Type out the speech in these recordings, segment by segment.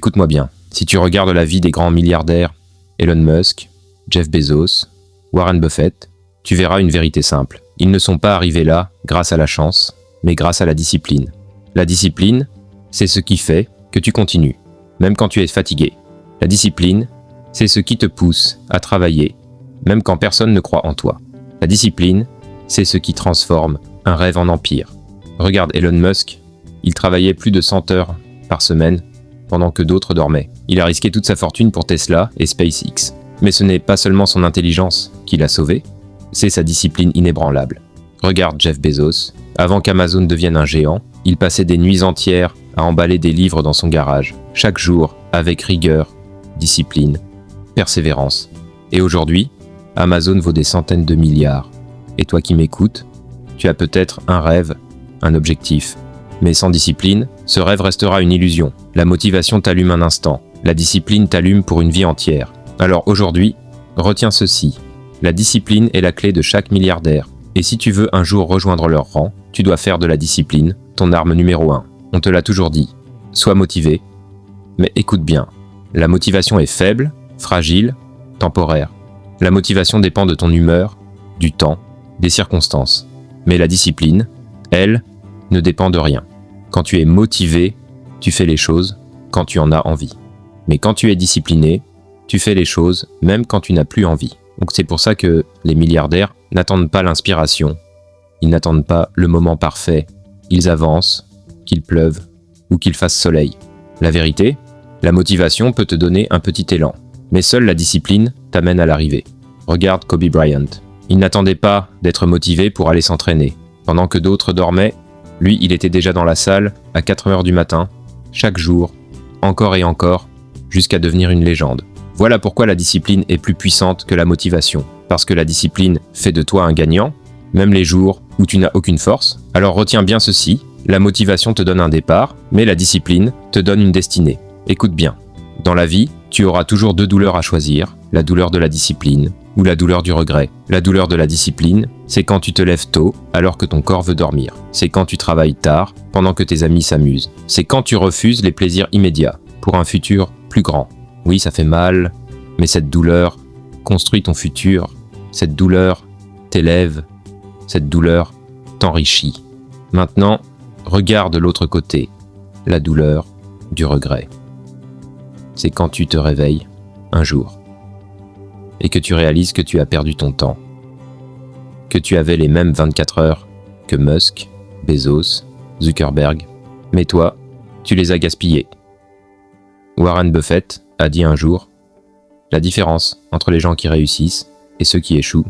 Écoute-moi bien, si tu regardes la vie des grands milliardaires, Elon Musk, Jeff Bezos, Warren Buffett, tu verras une vérité simple. Ils ne sont pas arrivés là grâce à la chance, mais grâce à la discipline. La discipline, c'est ce qui fait que tu continues, même quand tu es fatigué. La discipline, c'est ce qui te pousse à travailler, même quand personne ne croit en toi. La discipline, c'est ce qui transforme un rêve en empire. Regarde Elon Musk, il travaillait plus de 100 heures par semaine pendant que d'autres dormaient. Il a risqué toute sa fortune pour Tesla et SpaceX. Mais ce n'est pas seulement son intelligence qui l'a sauvé, c'est sa discipline inébranlable. Regarde Jeff Bezos, avant qu'Amazon devienne un géant, il passait des nuits entières à emballer des livres dans son garage, chaque jour avec rigueur, discipline, persévérance. Et aujourd'hui, Amazon vaut des centaines de milliards. Et toi qui m'écoutes, tu as peut-être un rêve, un objectif. Mais sans discipline, ce rêve restera une illusion. La motivation t'allume un instant, la discipline t'allume pour une vie entière. Alors aujourd'hui, retiens ceci. La discipline est la clé de chaque milliardaire. Et si tu veux un jour rejoindre leur rang, tu dois faire de la discipline ton arme numéro 1. On te l'a toujours dit. Sois motivé. Mais écoute bien. La motivation est faible, fragile, temporaire. La motivation dépend de ton humeur, du temps, des circonstances. Mais la discipline, elle, ne dépend de rien. Quand tu es motivé, tu fais les choses quand tu en as envie. Mais quand tu es discipliné, tu fais les choses même quand tu n'as plus envie. Donc c'est pour ça que les milliardaires n'attendent pas l'inspiration. Ils n'attendent pas le moment parfait. Ils avancent, qu'il pleuve ou qu'il fasse soleil. La vérité, la motivation peut te donner un petit élan. Mais seule la discipline t'amène à l'arrivée. Regarde Kobe Bryant. Il n'attendait pas d'être motivé pour aller s'entraîner. Pendant que d'autres dormaient, lui, il était déjà dans la salle à 4 heures du matin, chaque jour, encore et encore, jusqu'à devenir une légende. Voilà pourquoi la discipline est plus puissante que la motivation. Parce que la discipline fait de toi un gagnant, même les jours où tu n'as aucune force. Alors retiens bien ceci, la motivation te donne un départ, mais la discipline te donne une destinée. Écoute bien, dans la vie, tu auras toujours 2 douleurs à choisir, la douleur de la discipline ou la douleur du regret. La douleur de la discipline, c'est quand tu te lèves tôt alors que ton corps veut dormir. C'est quand tu travailles tard pendant que tes amis s'amusent. C'est quand tu refuses les plaisirs immédiats pour un futur plus grand. Oui, ça fait mal, mais cette douleur construit ton futur. Cette douleur t'élève. Cette douleur t'enrichit. Maintenant, regarde l'autre côté, la douleur du regret. C'est quand tu te réveilles un jour et que tu réalises que tu as perdu ton temps, que tu avais les mêmes 24 heures que Musk, Bezos, Zuckerberg, mais toi, tu les as gaspillées. Warren Buffett a dit un jour, la différence entre les gens qui réussissent et ceux qui échouent,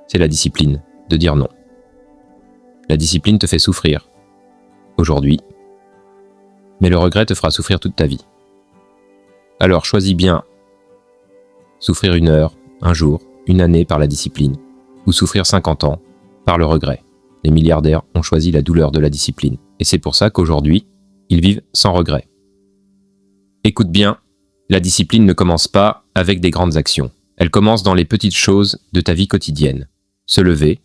c'est la discipline de dire non. La discipline te fait souffrir, aujourd'hui, mais le regret te fera souffrir toute ta vie. Alors choisis bien souffrir 1 heure, un jour, 1 année par la discipline, ou souffrir 50 ans par le regret. Les milliardaires ont choisi la douleur de la discipline, et c'est pour ça qu'aujourd'hui, ils vivent sans regret. Écoute bien, la discipline ne commence pas avec des grandes actions. Elle commence dans les petites choses de ta vie quotidienne. Se lever,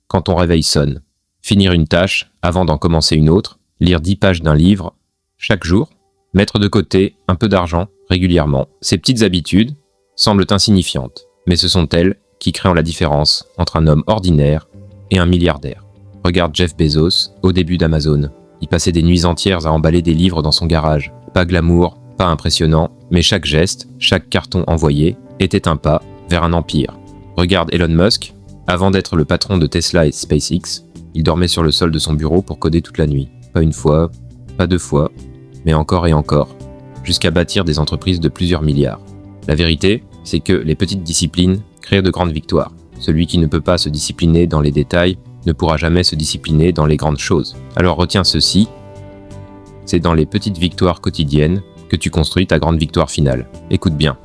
quand ton réveil sonne. Finir une tâche avant d'en commencer une autre. Lire 10 pages d'un livre chaque jour. Mettre de côté un peu d'argent régulièrement. Ces petites habitudes semblent insignifiantes, mais ce sont elles qui créent la différence entre un homme ordinaire et un milliardaire. Regarde Jeff Bezos au début d'Amazon. Il passait des nuits entières à emballer des livres dans son garage. Pas glamour, pas impressionnant, mais chaque geste, chaque carton envoyé était un pas vers un empire. Regarde Elon Musk, avant d'être le patron de Tesla et SpaceX, il dormait sur le sol de son bureau pour coder toute la nuit. Pas 1 fois, pas 2 fois, mais encore et encore, jusqu'à bâtir des entreprises de plusieurs milliards. La vérité, c'est que les petites disciplines créent de grandes victoires. Celui qui ne peut pas se discipliner dans les détails ne pourra jamais se discipliner dans les grandes choses. Alors retiens ceci, c'est dans les petites victoires quotidiennes que tu construis ta grande victoire finale. Écoute bien,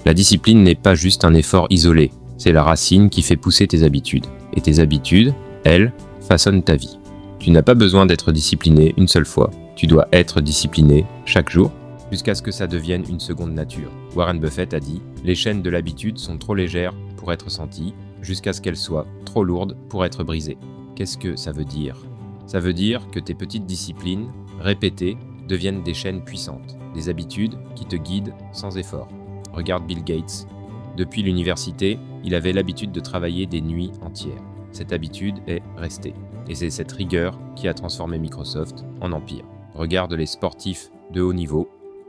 la discipline n'est pas juste un effort isolé, c'est la racine qui fait pousser tes habitudes. Et tes habitudes, elles, façonnent ta vie. Tu n'as pas besoin d'être discipliné une seule fois, tu dois être discipliné chaque jour, jusqu'à ce que ça devienne une seconde nature. Warren Buffett a dit « Les chaînes de l'habitude sont trop légères pour être senties, jusqu'à ce qu'elles soient trop lourdes pour être brisées. » Qu'est-ce que ça veut dire ? Ça veut dire que tes petites disciplines, répétées, deviennent des chaînes puissantes. des habitudes qui te guident sans effort. Regarde Bill Gates. Depuis l'université, il avait l'habitude de travailler des nuits entières. Cette habitude est restée. Et c'est cette rigueur qui a transformé Microsoft en empire. Regarde les sportifs de haut niveau.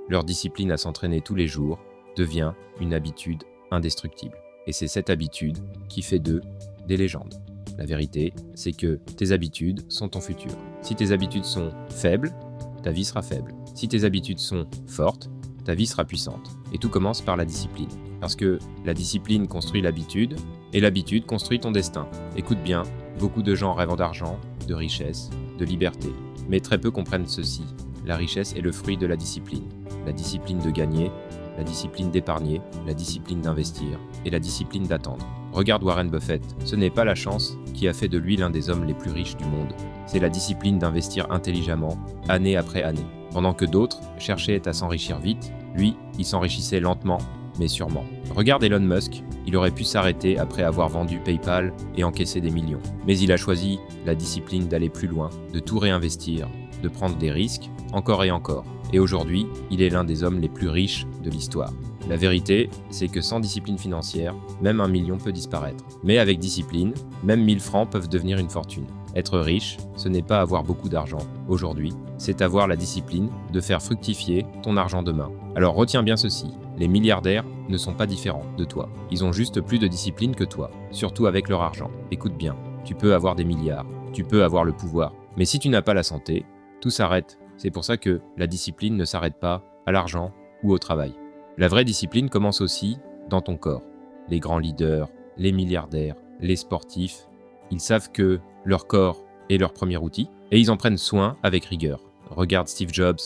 Leur discipline à s'entraîner tous les jours devient une habitude indestructible. Et c'est cette habitude qui fait d'eux des légendes. La vérité, c'est que tes habitudes sont ton futur. Si tes habitudes sont faibles, ta vie sera faible. Si tes habitudes sont fortes, ta vie sera puissante. Et tout commence par la discipline. Parce que la discipline construit l'habitude, et l'habitude construit ton destin. Écoute bien, beaucoup de gens rêvent d'argent, de richesse, de liberté. Mais très peu comprennent ceci. La richesse est le fruit de la discipline. La discipline de gagner, la discipline d'épargner, la discipline d'investir et la discipline d'attendre. Regarde Warren Buffett, ce n'est pas la chance qui a fait de lui l'un des hommes les plus riches du monde. C'est la discipline d'investir intelligemment, année après année. Pendant que d'autres cherchaient à s'enrichir vite, lui, il s'enrichissait lentement, mais sûrement. Regarde Elon Musk, il aurait pu s'arrêter après avoir vendu PayPal et encaissé des millions. Mais il a choisi la discipline d'aller plus loin, de tout réinvestir, de prendre des risques, encore et encore. Et aujourd'hui, il est l'un des hommes les plus riches de l'histoire. La vérité, c'est que sans discipline financière, même 1 million peut disparaître. Mais avec discipline, même 1000 francs peuvent devenir une fortune. Être riche, ce n'est pas avoir beaucoup d'argent aujourd'hui, c'est avoir la discipline de faire fructifier ton argent demain. Alors retiens bien ceci, les milliardaires ne sont pas différents de toi. Ils ont juste plus de discipline que toi, surtout avec leur argent. Écoute bien, tu peux avoir des milliards, tu peux avoir le pouvoir, mais si tu n'as pas la santé, tout s'arrête. C'est pour ça que la discipline ne s'arrête pas à l'argent ou au travail. La vraie discipline commence aussi dans ton corps. Les grands leaders, les milliardaires, les sportifs, ils savent que leur corps est leur premier outil et ils en prennent soin avec rigueur. Regarde Steve Jobs,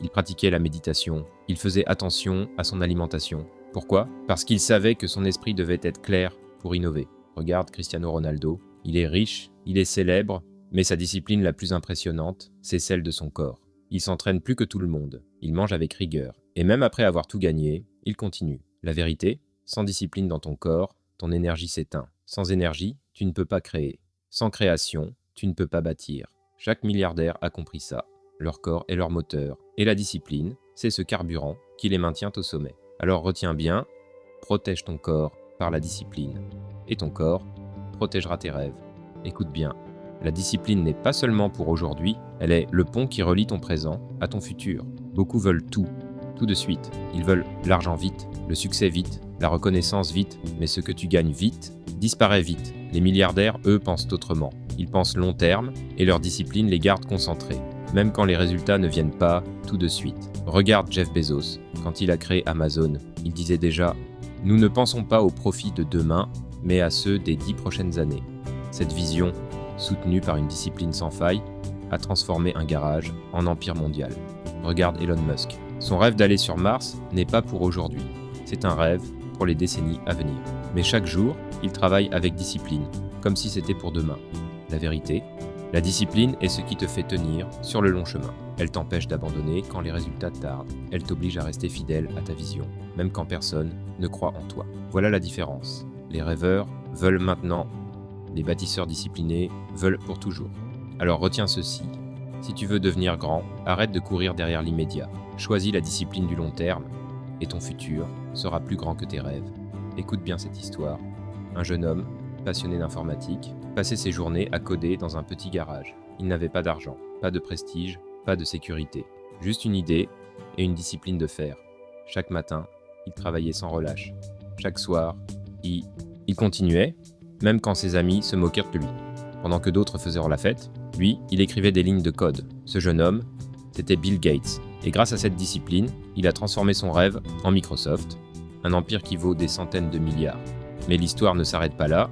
il pratiquait la méditation, il faisait attention à son alimentation. Pourquoi ? Parce qu'il savait que son esprit devait être clair pour innover. Regarde Cristiano Ronaldo, il est riche, il est célèbre, mais sa discipline la plus impressionnante, c'est celle de son corps. Il s'entraîne plus que tout le monde, il mange avec rigueur, et même après avoir tout gagné, il continue. La vérité, sans discipline dans ton corps, ton énergie s'éteint. Sans énergie, tu ne peux pas créer. Sans création, tu ne peux pas bâtir. Chaque milliardaire a compris ça. Leur corps est leur moteur, et la discipline, c'est ce carburant qui les maintient au sommet. Alors retiens bien, protège ton corps par la discipline, et ton corps protégera tes rêves. Écoute bien. La discipline n'est pas seulement pour aujourd'hui, elle est le pont qui relie ton présent à ton futur. Beaucoup veulent tout de suite. Ils veulent l'argent vite, le succès vite, la reconnaissance vite, mais ce que tu gagnes vite, disparaît vite. Les milliardaires, eux, pensent autrement. Ils pensent long terme et leur discipline les garde concentrés, même quand les résultats ne viennent pas tout de suite. Regarde Jeff Bezos, quand il a créé Amazon, il disait déjà « Nous ne pensons pas aux profits de demain, mais à ceux des 10 prochaines années. » Cette vision, soutenue par une discipline sans faille, a transformé un garage en empire mondial. Regarde Elon Musk. Son rêve d'aller sur Mars n'est pas pour aujourd'hui. C'est un rêve pour les décennies à venir. Mais chaque jour, il travaille avec discipline, comme si c'était pour demain. La vérité, la discipline est ce qui te fait tenir sur le long chemin. Elle t'empêche d'abandonner quand les résultats tardent. Elle t'oblige à rester fidèle à ta vision, même quand personne ne croit en toi. Voilà la différence. Les rêveurs veulent maintenant. Les bâtisseurs disciplinés veulent pour toujours. Alors retiens ceci. Si tu veux devenir grand, arrête de courir derrière l'immédiat. Choisis la discipline du long terme et ton futur sera plus grand que tes rêves. Écoute bien cette histoire. Un jeune homme, passionné d'informatique, passait ses journées à coder dans un petit garage. Il n'avait pas d'argent, pas de prestige, pas de sécurité. Juste une idée et une discipline de fer. Chaque matin, il travaillait sans relâche. Chaque soir, il continuait, même quand ses amis se moquèrent de lui. Pendant que d'autres faisaient la fête, lui, il écrivait des lignes de code. Ce jeune homme, c'était Bill Gates. Et grâce à cette discipline, il a transformé son rêve en Microsoft, un empire qui vaut des centaines de milliards. Mais l'histoire ne s'arrête pas là.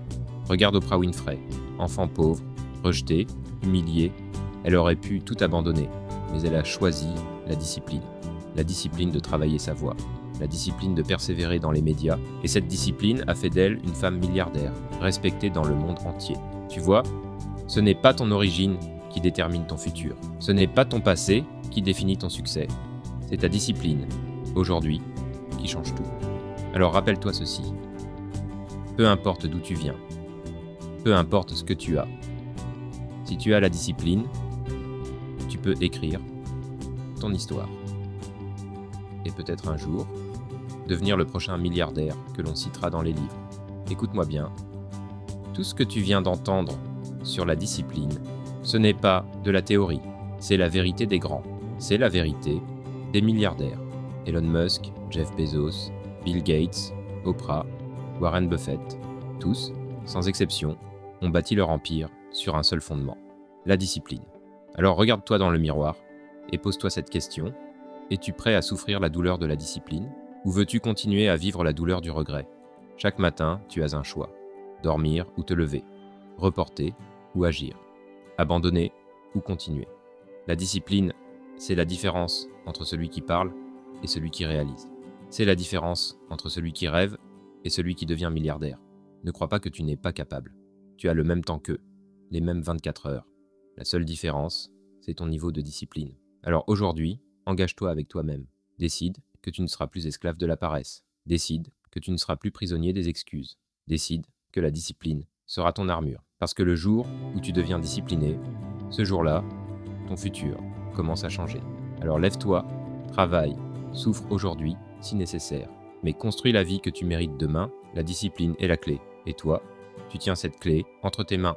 Regarde Oprah Winfrey, enfant pauvre, rejetée, humiliée. Elle aurait pu tout abandonner, mais elle a choisi la discipline de travailler sa voix, la discipline de persévérer dans les médias, et cette discipline a fait d'elle une femme milliardaire, respectée dans le monde entier. Tu vois, ce n'est pas ton origine qui détermine ton futur, ce n'est pas ton passé qui définit ton succès, c'est ta discipline, aujourd'hui, qui change tout. Alors rappelle-toi ceci, peu importe d'où tu viens, peu importe ce que tu as, si tu as la discipline, tu peux écrire ton histoire. et peut-être un jour, devenir le prochain milliardaire que l'on citera dans les livres. Écoute-moi bien. Tout ce que tu viens d'entendre sur la discipline, ce n'est pas de la théorie, c'est la vérité des grands, c'est la vérité des milliardaires. Elon Musk, Jeff Bezos, Bill Gates, Oprah, Warren Buffett, tous, sans exception, ont bâti leur empire sur un seul fondement, la discipline. Alors regarde-toi dans le miroir et pose-toi cette question. Es-tu prêt à souffrir la douleur de la discipline ou veux-tu continuer à vivre la douleur du regret? Chaque matin, tu as un choix. Dormir ou te lever. Reporter ou agir. Abandonner ou continuer. La discipline, c'est la différence entre celui qui parle et celui qui réalise. C'est la différence entre celui qui rêve et celui qui devient milliardaire. Ne crois pas que tu n'es pas capable. Tu as le même temps qu'eux, les mêmes 24 heures. La seule différence, c'est ton niveau de discipline. Alors aujourd'hui, engage-toi avec toi-même. Décide que tu ne seras plus esclave de la paresse. Décide que tu ne seras plus prisonnier des excuses. Décide que la discipline sera ton armure. Parce que le jour où tu deviens discipliné, ce jour-là, ton futur commence à changer. Alors lève-toi, travaille, souffre aujourd'hui si nécessaire. Mais construis la vie que tu mérites demain, la discipline est la clé. Et toi, tu tiens cette clé entre tes mains.